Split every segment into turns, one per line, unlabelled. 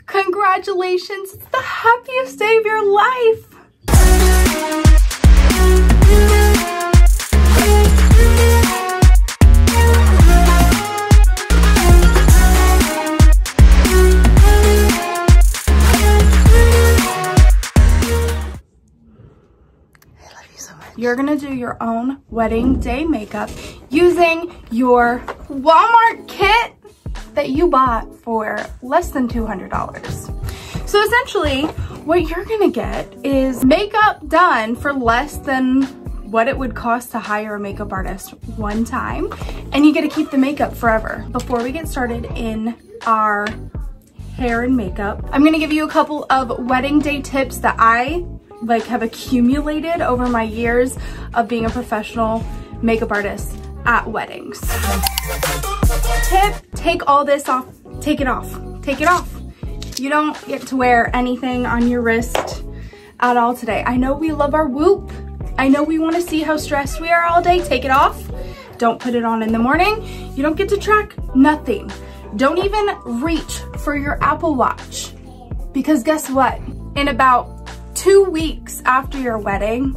Congratulations, it's the happiest day of your life. You're gonna do your own wedding day makeup using your Walmart kit that you bought for less than $200. So essentially, what you're gonna get is makeup done for less than what it would cost to hire a makeup artist one time, and you get to keep the makeup forever. Before we get started in our hair and makeup, I'm gonna give you a couple of wedding day tips that I have accumulated over my years of being a professional makeup artist at weddings. Tip, take all this off, take it off, take it off. You don't get to wear anything on your wrist at all today. I know we love our whoop. I know we want to see how stressed we are all day. Take it off. Don't put it on in the morning. You don't get to track nothing. Don't even reach for your Apple Watch, because guess what? In about 2 weeks after your wedding,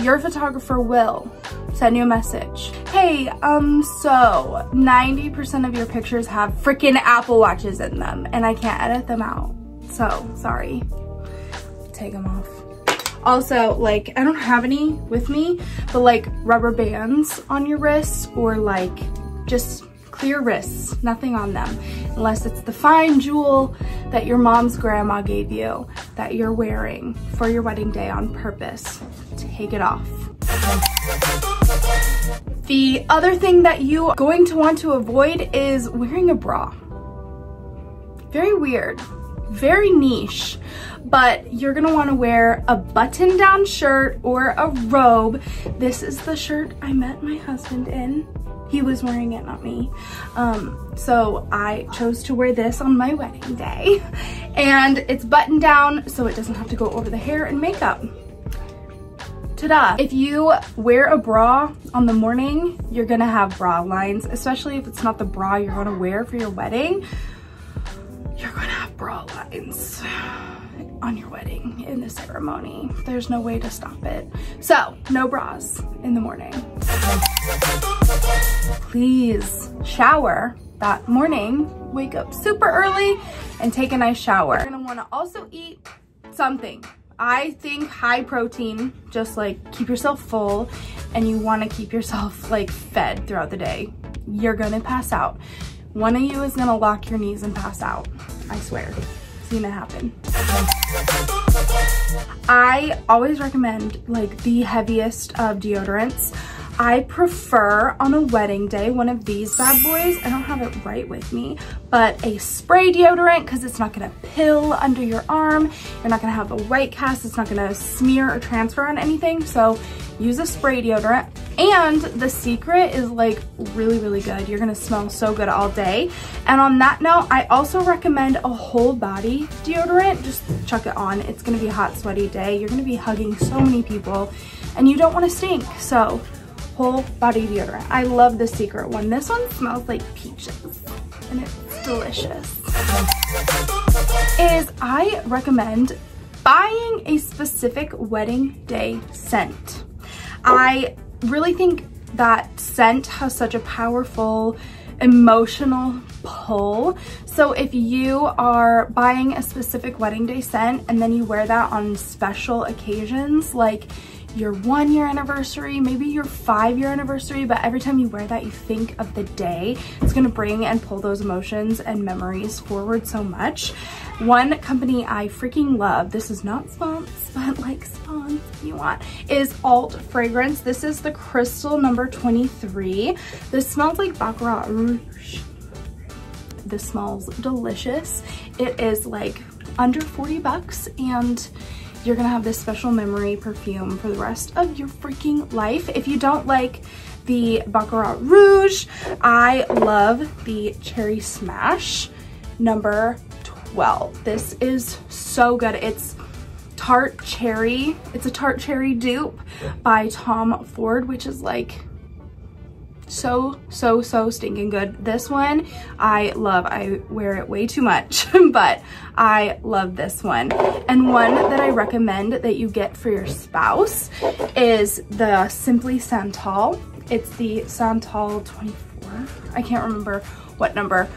your photographer will send you a message. Hey, so 90% of your pictures have freaking Apple Watches in them and I can't edit them out. So, sorry. Take them off. Also, I don't have any with me, but rubber bands on your wrists, or just clear wrists, nothing on them, unless it's the fine jewel that your mom's grandma gave you that you're wearing for your wedding day on purpose. Take it off. The other thing that you are going to want to avoid is wearing a bra. Very weird, very niche, but you're gonna want to wear a button-down shirt or a robe. This is the shirt I met my husband in. He was wearing it, not me. So I chose to wear this on my wedding day. And it's buttoned down so it doesn't have to go over the hair and makeup. Ta-da! If you wear a bra on the morning, you're gonna have bra lines, especially if it's not the bra you're gonna wear for your wedding. You're gonna have bra lines on your wedding in the ceremony. There's no way to stop it. So, no bras in the morning. Please shower that morning. Wake up super early and take a nice shower. You're gonna wanna also eat something. I think high protein, just keep yourself full, and you wanna keep yourself fed throughout the day. You're gonna pass out. One of you is gonna lock your knees and pass out. I swear, seen it happen. I always recommend the heaviest of deodorants. I prefer on a wedding day one of these bad boys. I don't have it right with me, but a spray deodorant, because it's not gonna pill under your arm. You're not gonna have a white cast. It's not gonna smear or transfer on anything. So use a spray deodorant. And the secret is really, really good. You're gonna smell so good all day. And on that note, I also recommend a whole body deodorant. Just chuck it on. It's gonna be a hot, sweaty day. You're gonna be hugging so many people and you don't wanna stink. So whole body deodorant. I love the Secret one. This one smells like peaches and it's delicious. I recommend buying a specific wedding day scent. I really think that scent has such a powerful emotional pull. So if you are buying a specific wedding day scent and then you wear that on special occasions, your 1 year anniversary, maybe your 5 year anniversary, but every time you wear that, you think of the day. It's gonna bring and pull those emotions and memories forward so much. One company I freaking love, this is not spons, but spons if you want, is Alt Fragrance. This is the Crystal number 23. This smells like Baccarat Rouge. This smells delicious. It is under 40 bucks and you're gonna have this special memory perfume for the rest of your freaking life. If you don't like the Baccarat Rouge, I love the Cherry Smash number 12. This is so good. It's Tart Cherry. It's a Tart Cherry dupe by Tom Ford, which is so stinking good. This one I love. I wear it way too much, but I love this one. And one that I recommend that you get for your spouse is the Simply Santal. It's the Santal 24. I can't remember what number.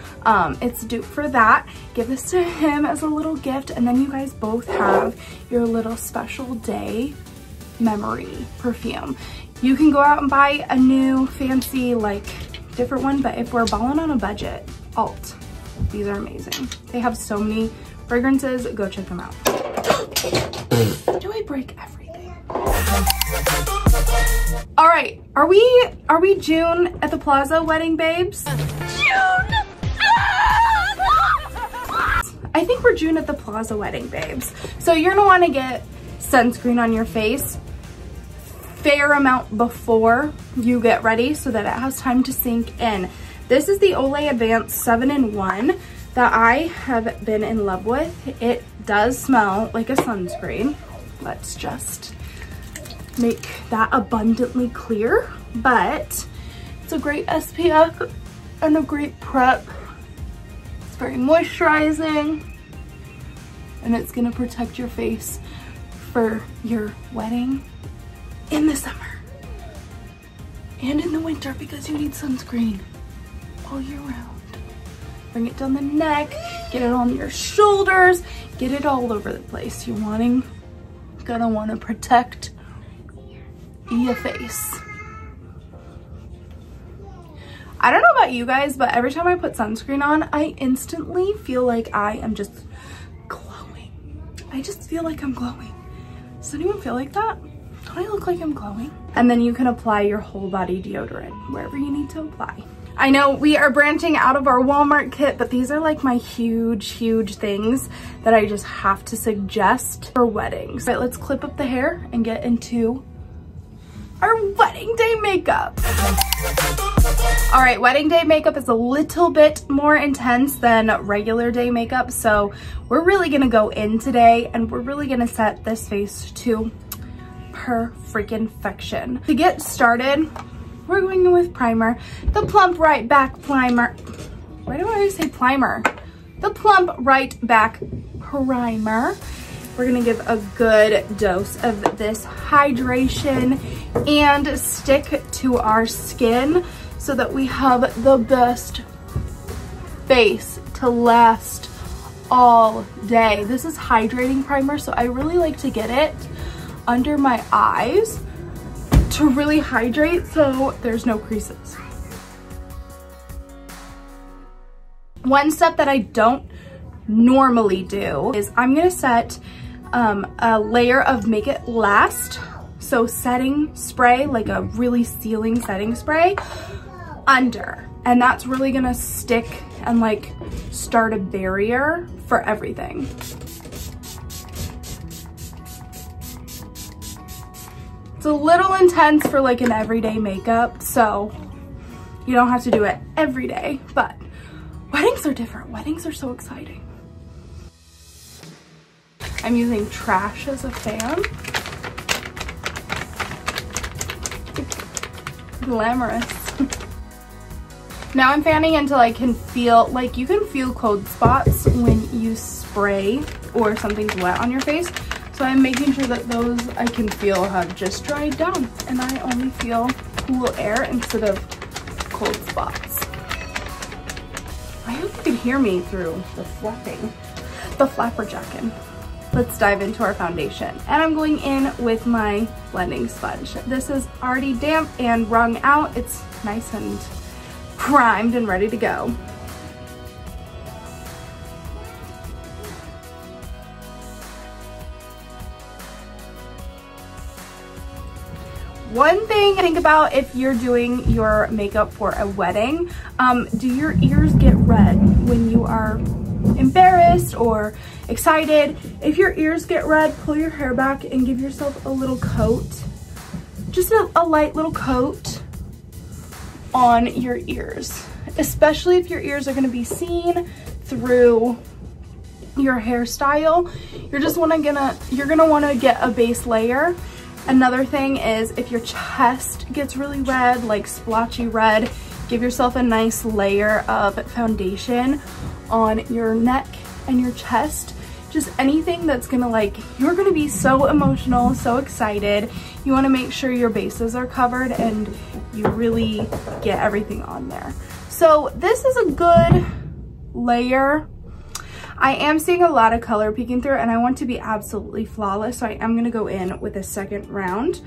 It's dupe for that. Give this to him as a little gift, and then you guys both have your little special day memory perfume. You can go out and buy a new fancy like different one, but if we're balling on a budget, Alt. These are amazing. They have so many fragrances. Go check them out. Do I break everything? All right, are we June at the Plaza wedding babes? June! I think we're June at the Plaza wedding babes. So you're gonna wanna get sunscreen on your face fair amount before you get ready so that it has time to sink in. This is the Olay Advanced 7-in-1 that I have been in love with. It does smell like a sunscreen. Let's just make that abundantly clear, but it's a great SPF and a great prep. It's very moisturizing, and it's gonna protect your face for your wedding in the summer and in the winter because you need sunscreen all year round. Bring it down the neck, get it on your shoulders, get it all over the place. You're gonna wanna protect your face. I don't know about you guys, but every time I put sunscreen on, I instantly feel like I am just glowing. I just feel like I'm glowing. Does anyone feel like that? Don't I look like I'm glowing? And then you can apply your whole body deodorant wherever you need to apply. I know we are branching out of our Walmart kit, but these are like my huge things that I just have to suggest for weddings. All right, let's clip up the hair and get into our wedding day makeup. All right, wedding day makeup is a little bit more intense than regular day makeup, so we're really gonna go in today and we're really gonna set this face to perfection. To get started, we're going in with primer, the Plump Right Back Primer. Why do I always say primer? The Plump Right Back Primer. We're gonna give a good dose of this hydration and stick to our skin so that we have the best face to last all day. This is hydrating primer, so I really like to get it under my eyes to really hydrate so there's no creases. One step that I don't normally do is I'm gonna set a layer of Make It Last, so setting spray, like a really sealing setting spray under, and that's really gonna stick and like start a barrier for everything. It's a little intense for like an everyday makeup, so you don't have to do it every day, but weddings are different. Weddings are so exciting. I'm using Trash as a fan. Glamorous. Now I'm fanning until I can feel, like you can feel cold spots when you spray or something's wet on your face. So I'm making sure that those I can feel have just dried down and I only feel cool air instead of cold spots. I hope you can hear me through the flapping, the flapper jacking. Let's dive into our foundation. And I'm going in with my blending sponge. This is already damp and wrung out. It's nice and primed and ready to go. One thing to think about if you're doing your makeup for a wedding, do your ears get red when you are embarrassed or excited? If your ears get red, pull your hair back and give yourself a little coat, just a light little coat on your ears, especially if your ears are going to be seen through your hairstyle. You're gonna want to get a base layer Another thing is if your chest gets really red, like splotchy red, give yourself a nice layer of foundation on your neck and your chest. Just anything that's gonna, like, you're gonna be so emotional, so excited. You wanna make sure your bases are covered and you really get everything on there. So this is a good layer. I am seeing a lot of color peeking through and I want to be absolutely flawless. So I am gonna go in with a second round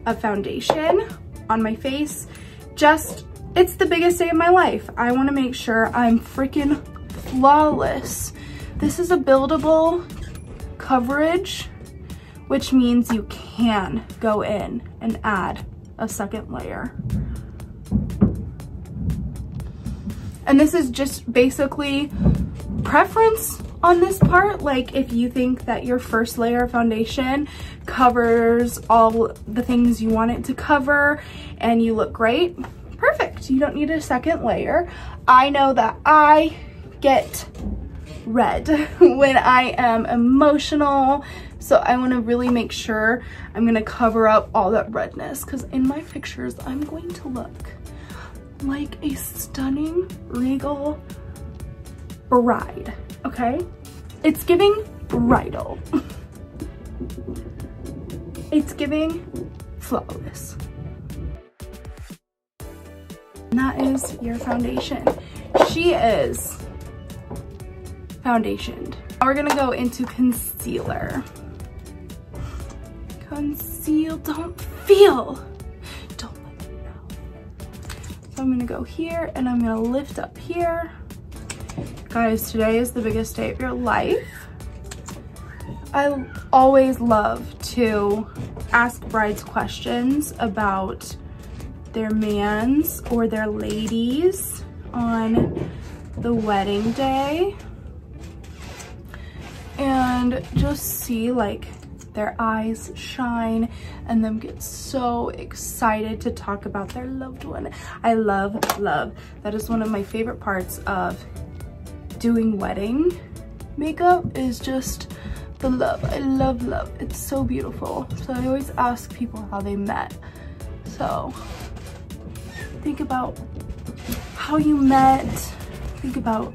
of foundation on my face. It's the biggest day of my life. I wanna make sure I'm freaking flawless. This is a buildable coverage, which means you can go in and add a second layer. And this is just basically preference on this part. Like if you think that your first layer of foundation covers all the things you want it to cover and you look great, perfect. You don't need a second layer. I know that I get red when I am emotional, so I want to really make sure I'm going to cover up all that redness, because in my pictures I'm going to look like a stunning regal bride. Okay, it's giving bridal. It's giving flawless. And that is your foundation. She is foundationed. Now we're gonna go into concealer. Conceal, don't feel. Don't let me know. So I'm gonna go here and I'm gonna lift up here. Guys, today is the biggest day of your life. I always love to ask brides questions about their mans or their ladies on the wedding day, and just see like their eyes shine and them get so excited to talk about their loved one. I love. That is one of my favorite parts of doing wedding makeup, is just the love. I love. It's so beautiful. So I always ask people how they met. So think about how you met. Think about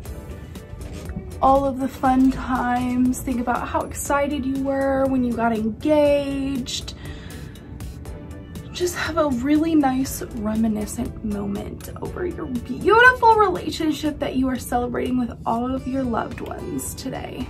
all of the fun times. Think about how excited you were when you got engaged. Just have a really nice reminiscent moment over your beautiful relationship that you are celebrating with all of your loved ones today.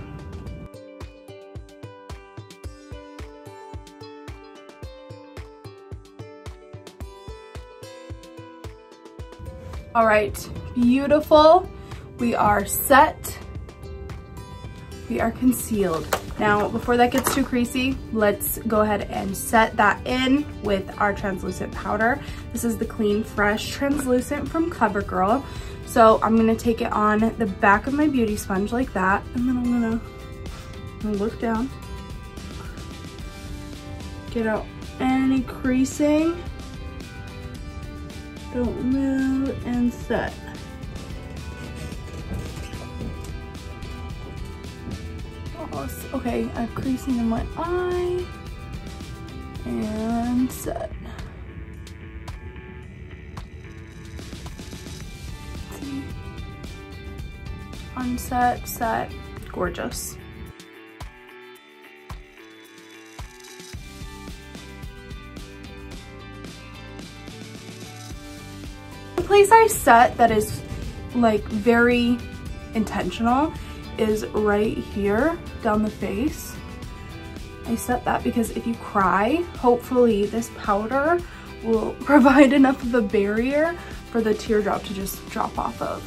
All right, beautiful. We are set. We are concealed. Now, before that gets too creasy, let's go ahead and set that in with our translucent powder. This is the Clean Fresh Translucent from CoverGirl. So I'm gonna take it on the back of my beauty sponge like that, and then I'm gonna look down, get out any creasing, don't move, and set. Okay, I have creasing in my eye, and set. See? Unset, set, gorgeous. The place I set that is like very intentional is right here down the face. I set that because if you cry, hopefully this powder will provide enough of a barrier for the teardrop to just drop off of.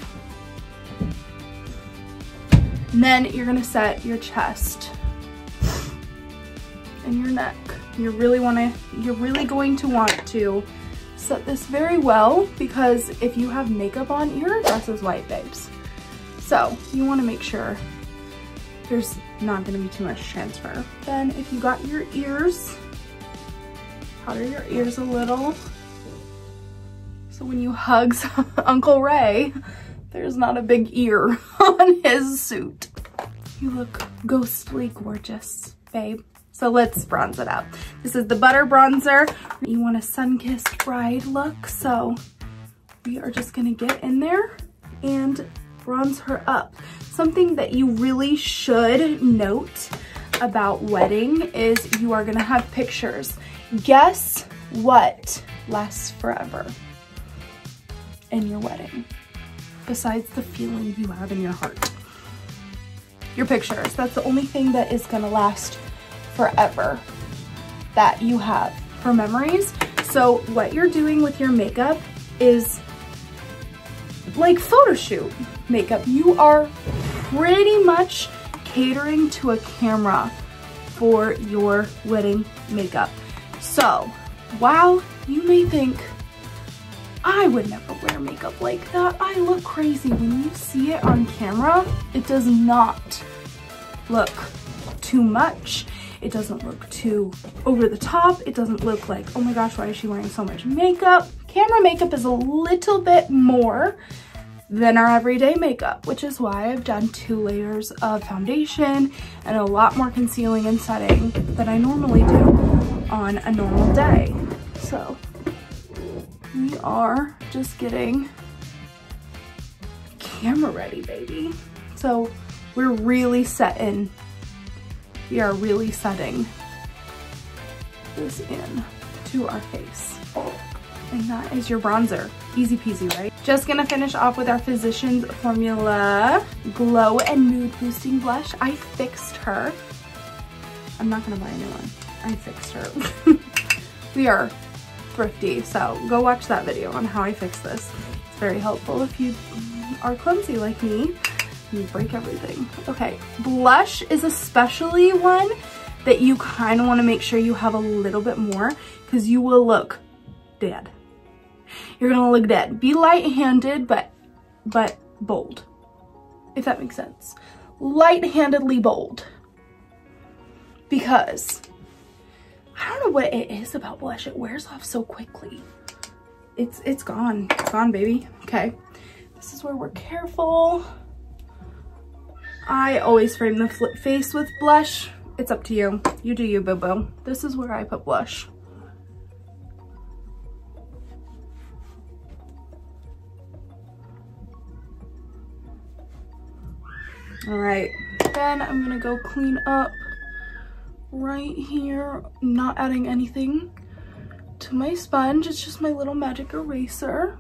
And then you're gonna set your chest and your neck. You're really going to want to set this very well, because if you have makeup on, your dress is white, babes. So you want to make sure there's not going to be too much transfer. Then if you got your ears, powder your ears a little, so when you hug Uncle Ray, there's not a big ear on his suit. You look ghostly gorgeous, babe. So let's bronze it up. This is the Butter Bronzer. You want a sun-kissed bride look, so we are just gonna get in there and bronze her up. Something that you really should note about wedding is you are gonna have pictures. Guess what lasts forever in your wedding, besides the feeling you have in your heart? Your pictures. That's the only thing that is gonna last forever that you have for memories. So what you're doing with your makeup is like photo shoot makeup. You are pretty much catering to a camera for your wedding makeup. So while you may think, I would never wear makeup like that, I look crazy, when you see it on camera, it does not look too much. It doesn't look too over the top. It doesn't look like, oh my gosh, why is she wearing so much makeup? Camera makeup is a little bit more than our everyday makeup, which is why I've done 2 layers of foundation and a lot more concealing and setting than I normally do on a normal day. So we are just getting camera ready, baby. So we're really setting, we are really setting this in to our face. And that is your bronzer. Easy peasy, right? Just gonna finish off with our Physicians Formula Glow and Mood Boosting Blush. I fixed her. I'm not gonna buy a new one. I fixed her. We are thrifty, so go watch that video on how I fix this. It's very helpful if you are clumsy like me and you break everything. Okay, blush is especially one that you kind of want to make sure you have a little bit more, because you will look dead. You're gonna look dead. Be light-handed, but bold, if that makes sense. Light-handedly bold, because I don't know what it is about blush. It wears off so quickly. It's gone. It's gone, baby. Okay, this is where we're careful. I always frame the face with blush. It's up to you. You do you, boo-boo. This is where I put blush. All right, then I'm gonna go clean up right here, not adding anything to my sponge. It's just my little magic eraser.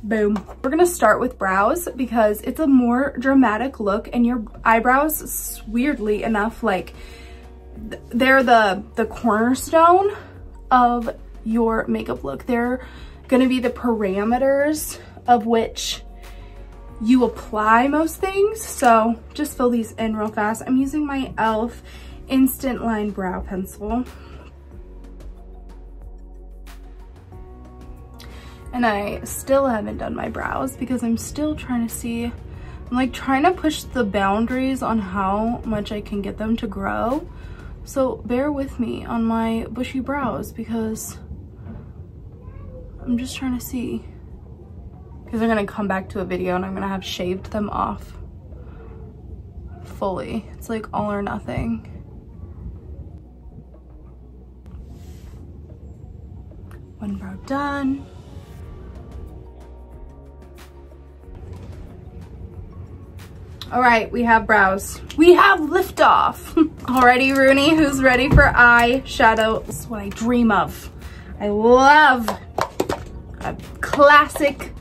Boom. We're gonna start with brows because it's a more dramatic look, and your eyebrows, weirdly enough, like they're the cornerstone of your makeup look. They're gonna be the parameters of which you apply most things. So just fill these in real fast. I'm using my e.l.f. Instant Line Brow Pencil. And I still haven't done my brows because I'm still trying to see, I'm like trying to push the boundaries on how much I can get them to grow. So bear with me on my bushy brows because I'm just trying to see, because I'm gonna come back to a video and I'm gonna have shaved them off fully. It's like all or nothing. One brow done. All right, we have brows. We have liftoff. Alrighty, Rooney, who's ready for eyeshadow? This is what I dream of. I love a classic,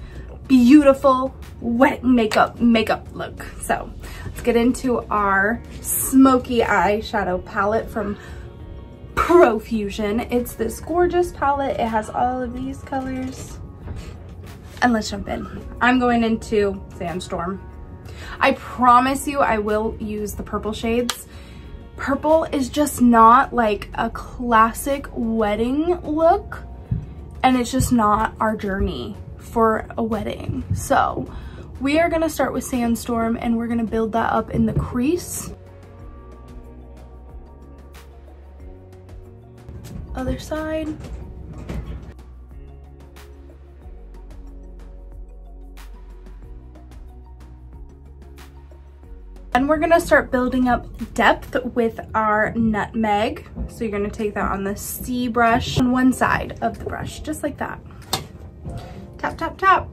beautiful, wet makeup look. So let's get into our smoky eyeshadow palette from Profusion. It's this gorgeous palette. It has all of these colors. And let's jump in. I'm going into Sandstorm. I promise you I will use the purple shades. Purple is just not like a classic wedding look, and it's just not our journey for a wedding. So we are gonna start with Sandstorm and we're gonna build that up in the crease. Other side. And we're gonna start building up depth with our nutmeg. So you're gonna take that on the C brush on one side of the brush, just like that. Tap, tap, tap.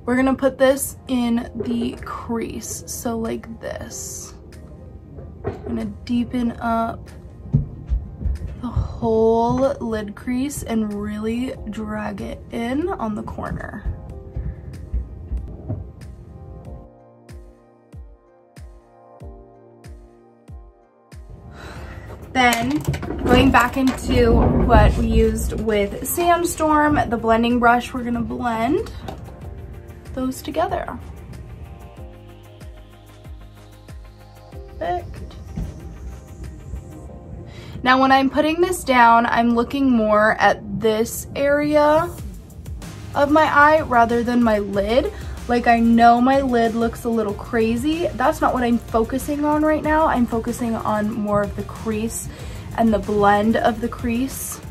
We're gonna put this in the crease, so like this. I'm gonna deepen up the whole lid crease and really drag it in on the corner. Then going back into what we used with Sandstorm, the blending brush, we're gonna blend those together. Perfect. Now when I'm putting this down, I'm looking more at this area of my eye rather than my lid. Like, I know my lid looks a little crazy. That's not what I'm focusing on right now. I'm focusing on more of the crease and the blend of the crease.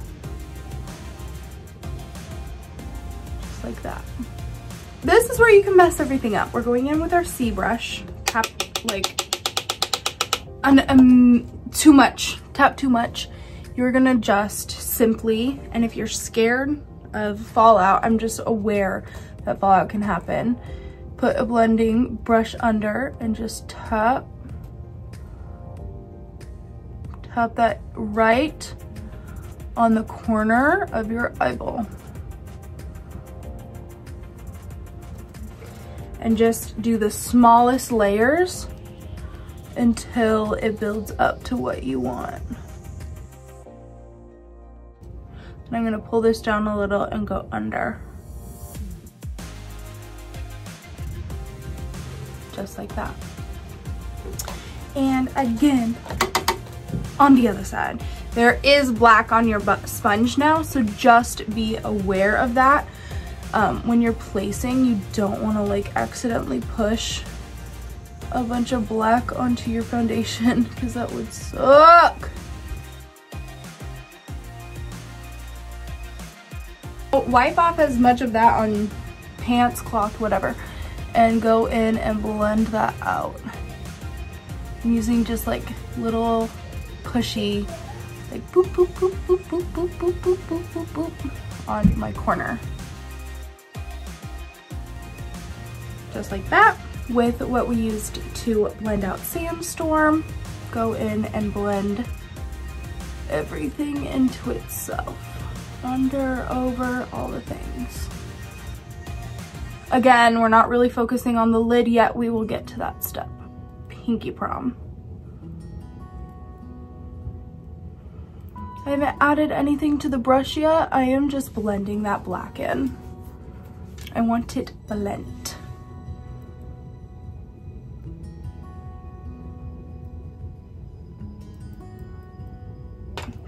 Just like that. This is where you can mess everything up. We're going in with our C brush. Tap like too much. Tap too much. You're gonna just simply, and if you're scared of fallout, I'm just aware that fallout can happen, put a blending brush under and just tap that right on the corner of your eyeball. And just do the smallest layers until it builds up to what you want. And I'm gonna pull this down a little and go under. Just like that. And again, on the other side, there is black on your sponge now, so just be aware of that. When you're placing, you don't want to like accidentally push a bunch of black onto your foundation because that would suck. Wipe off as much of that on pants, cloth, whatever, and go in and blend that out. I'm using just like little pushy, like boop, boop, boop, boop, boop, boop, boop, boop, boop, boop, boop on my corner. Just like that. With what we used to blend out Sandstorm, go in and blend everything into itself. Under, over, all the things. Again, we're not really focusing on the lid yet. We will get to that step. Pinky prom. I haven't added anything to the brush yet. I am just blending that black in. I want it blent.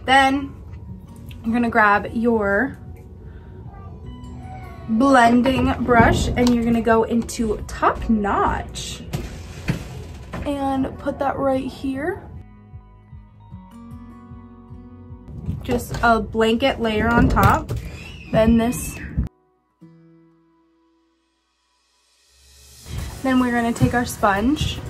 Then you're gonna grab your blending brush and you're gonna go into Top Notch and put that right here. Just a blanket layer on top. Then we're gonna take our sponge,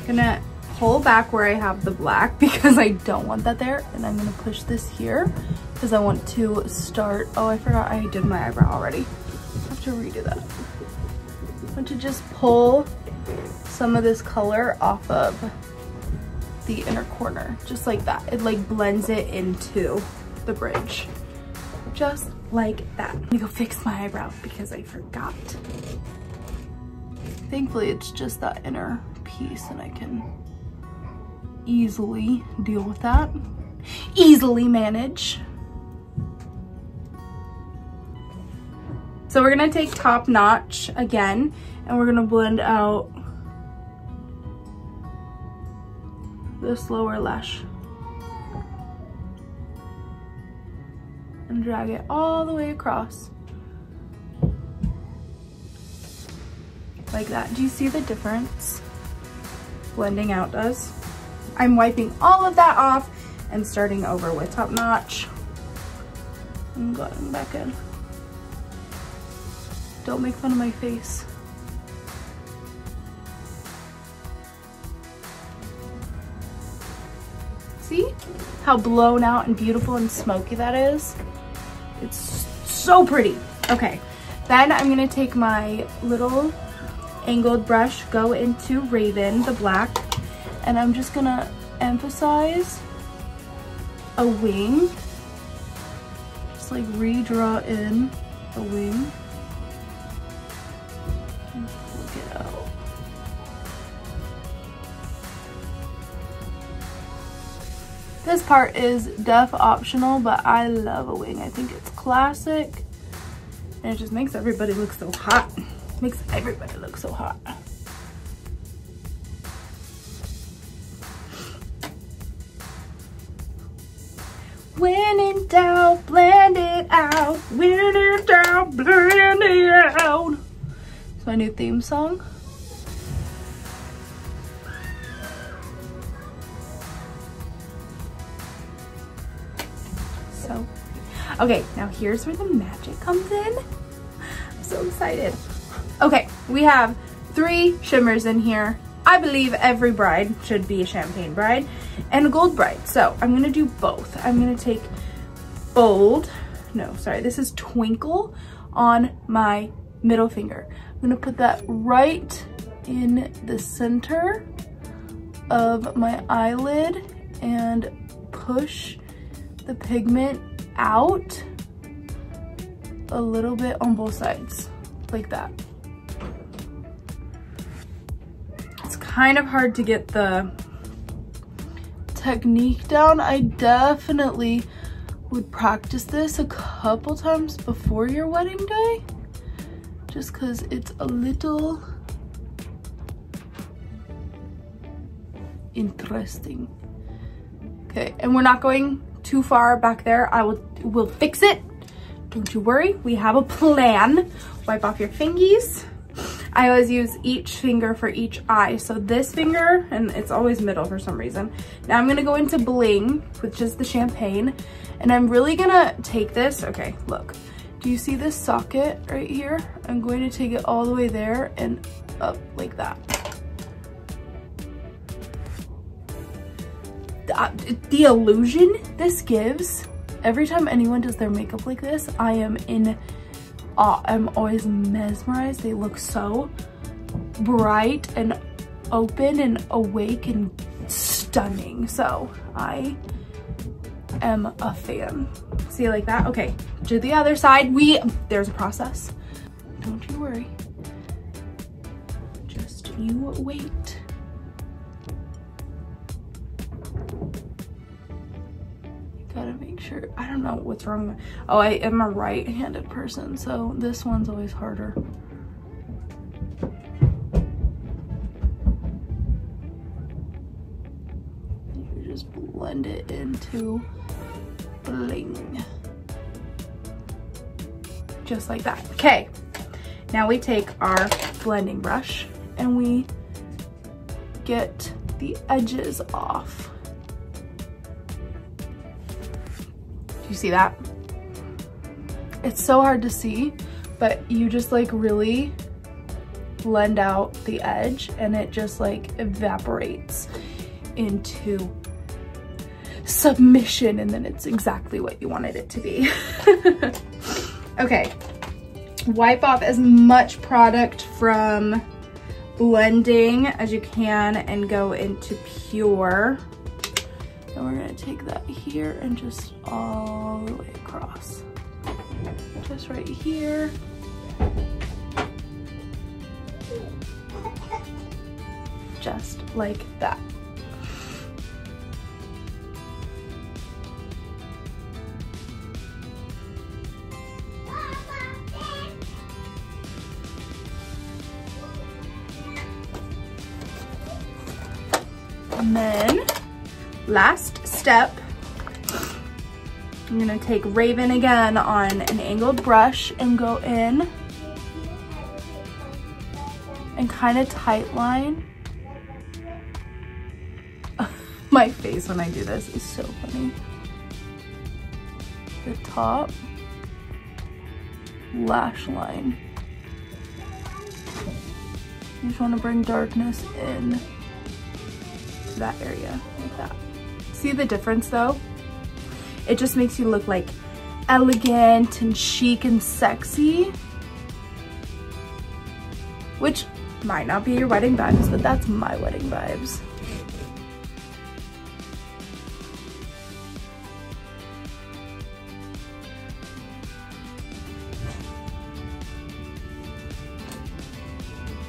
gonna pull back where I have the black because I don't want that there, and I'm gonna push this here because I want to start. Oh, I forgot I did my eyebrow already. I have to redo that. I want to just pull some of this color off of the inner corner, just like that. It like blends it into the bridge, just like that. Let me go fix my eyebrow because I forgot. Thankfully, it's just that inner piece and I can easily deal with that. Easily manage. So we're gonna take Top Notch again and we're gonna blend out this lower lash and drag it all the way across like that. Do you see the difference blending out does? I'm wiping all of that off and starting over with Top Notch and going back in. Don't make fun of my face. how blown out and beautiful and smoky that is? It's so pretty. Okay, then I'm gonna take my little angled brush, go into Raven, the black, and I'm just gonna emphasize a wing. Just like redraw in a wing. And look it out. This part is def optional, but I love a wing. I think it's classic. And it just makes everybody look so hot. Makes everybody look so hot. When in doubt, blend it out. When in doubt, blend it out. It's my new theme song. So, okay, now here's where the magic comes in. I'm so excited. Okay, we have 3 shimmers in here. I believe every bride should be a champagne bride and a gold bride. So I'm gonna do both. I'm gonna take bold, no, sorry, this is twinkle on my middle finger. I'm gonna put that right in the center of my eyelid and push the pigment out a little bit on both sides, like that. It's kind of hard to get the technique down. I definitely would practice this a couple times before your wedding day, just because it's a little interesting. Okay, and we're not going too far back there. We'll fix it. Don't you worry, we have a plan. Wipe off your fingies. I always use each finger for each eye. So this finger, and it's always middle for some reason. Now I'm gonna go into bling, which is the champagne. And I'm really gonna take this, okay, look. Do you see this socket right here? I'm going to take it all the way there and up like that. The illusion this gives, every time anyone does their makeup like this, I am in awe. I'm always mesmerized. They look so bright and open and awake and stunning. So I am a fan. See, like that? Okay, to the other side. There's a process. Don't you worry. Just you wait. Gotta make sure. I don't know what's wrong. Oh, I am a right-handed person, so this one's always harder. You just blend it into bling. Just like that. Okay, now we take our blending brush and we get the edges off. You see that? It's so hard to see, but you just like really blend out the edge and it just like evaporates into submission, and then it's exactly what you wanted it to be. Okay, wipe off as much product from blending as you can and go into pure. And we're gonna take that here and just all the way across. Just right here. Just like that. And then last step, I'm gonna take Raven again on an angled brush and go in and kind of tight line. My face when I do this is so funny. The top lash line. You just want to bring darkness in that area like that. See the difference though? It just makes you look like elegant and chic and sexy, which might not be your wedding vibes, but that's my wedding vibes.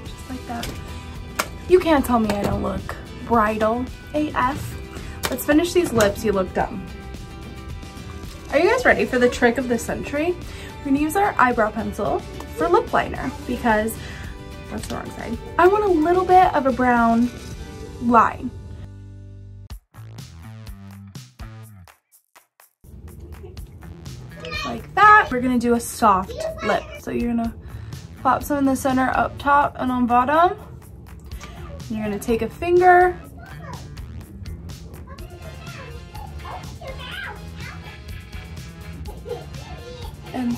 Just like that. You can't tell me I don't look bridal AF. Let's finish these lips. You look dumb. Are you guys ready for the trick of the century? We're gonna use our eyebrow pencil for lip liner because that's the wrong side. I want a little bit of a brown line. Like that. We're gonna do a soft lip. So you're gonna pop some in the center, up top and on bottom. And you're gonna take a finger and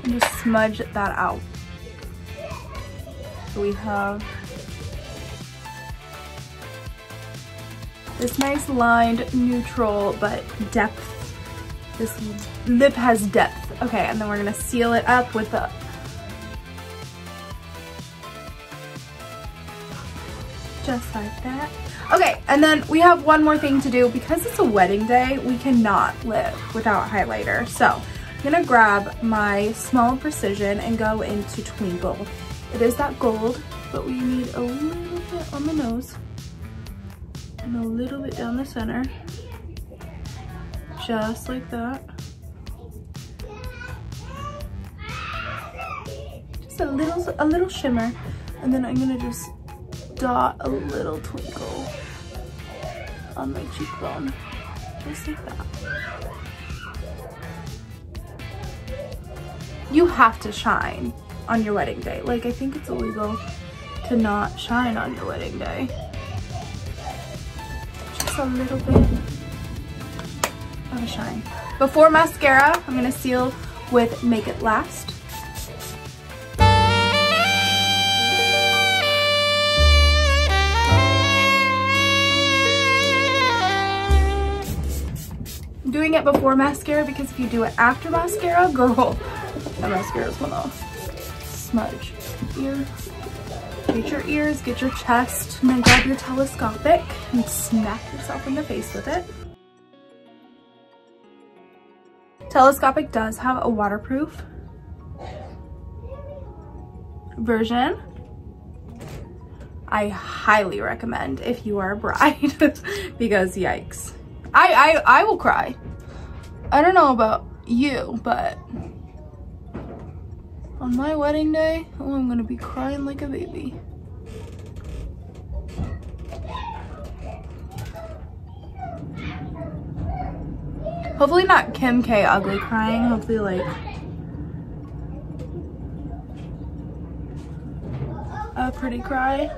just smudge that out. So we have this nice lined neutral but depth. This lip has depth. Okay, and then we're gonna seal it up with the just like that. Okay, and then we have one more thing to do. Because it's a wedding day, we cannot live without highlighter. So I'm gonna grab my Small Precision and go into Twinkle. It is that gold, but we need a little bit on the nose and a little bit down the center, just like that. Just a little shimmer, and then I'm gonna just dot a little twinkle on my cheekbone, just like that. You have to shine on your wedding day. Like, I think it's illegal to not shine on your wedding day. Just a little bit of a shine. Before mascara, I'm gonna seal with Make It Last. I'm doing it before mascara because if you do it after mascara, girl, that mascara's gonna smudge. Ear. Get your ears, get your chest, and then grab your telescopic and smack yourself in the face with it. Telescopic does have a waterproof version. I highly recommend if you are a bride because yikes. I will cry. I don't know about you, but on my wedding day, oh, I'm gonna be crying like a baby. Hopefully not Kim K ugly crying, hopefully like a pretty cry.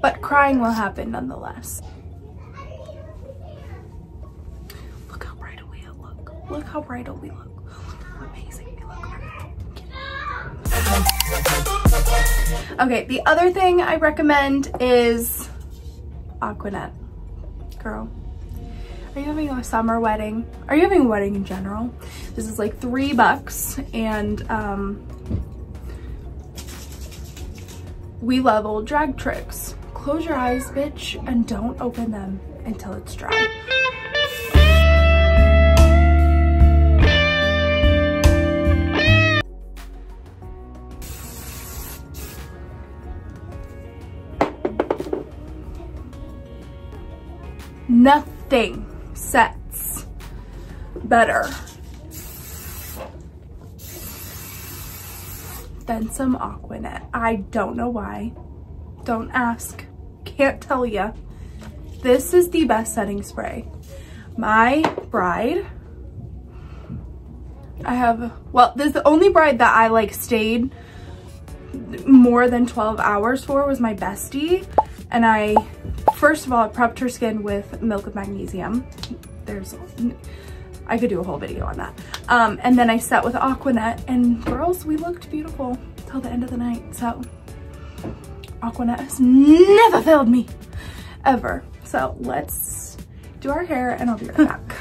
But crying will happen nonetheless. Look how bright we look. Look how bright we look. Look how amazing we look. Okay, the other thing I recommend is Aquanet. Girl, are you having a summer wedding? Are you having a wedding in general? This is like $3 and we love old drag tricks. Close your eyes, bitch, and don't open them until it's dry. Nothing sets better than some Aquanet. I don't know why. Don't ask. Can't tell ya. This is the best setting spray. My bride, this is the only bride that I like stayed more than 12 hours for was my bestie. And first of all, I prepped her skin with Milk with Magnesium. I could do a whole video on that. And then I set with Aquanet, and girls, we looked beautiful till the end of the night. So Aquanet has never failed me, ever. So let's do our hair and I'll be right back.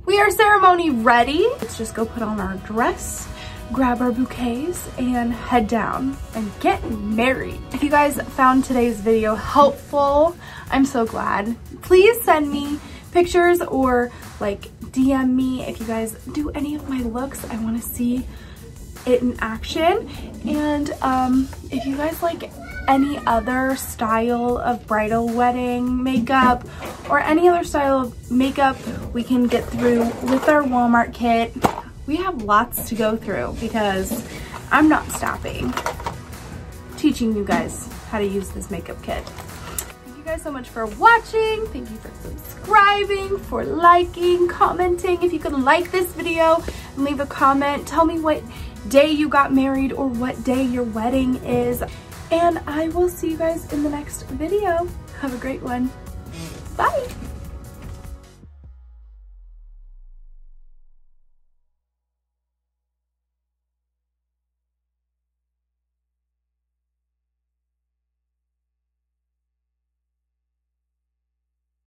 We are ceremony ready. Let's just go put on our dress, grab our bouquets, and head down and get married. If you guys found today's video helpful, I'm so glad. Please send me pictures or like DM me if you guys do any of my looks. I want to see it in action. And if you guys like any other style of bridal wedding makeup or any other style of makeup we can get through with our Walmart kit, we have lots to go through because I'm not stopping teaching you guys how to use this makeup kit. Thank you guys so much for watching. Thank you for subscribing, for liking, commenting. If you could like this video and leave a comment, tell me what day you got married or what day your wedding is. And I will see you guys in the next video. Have a great one. Bye.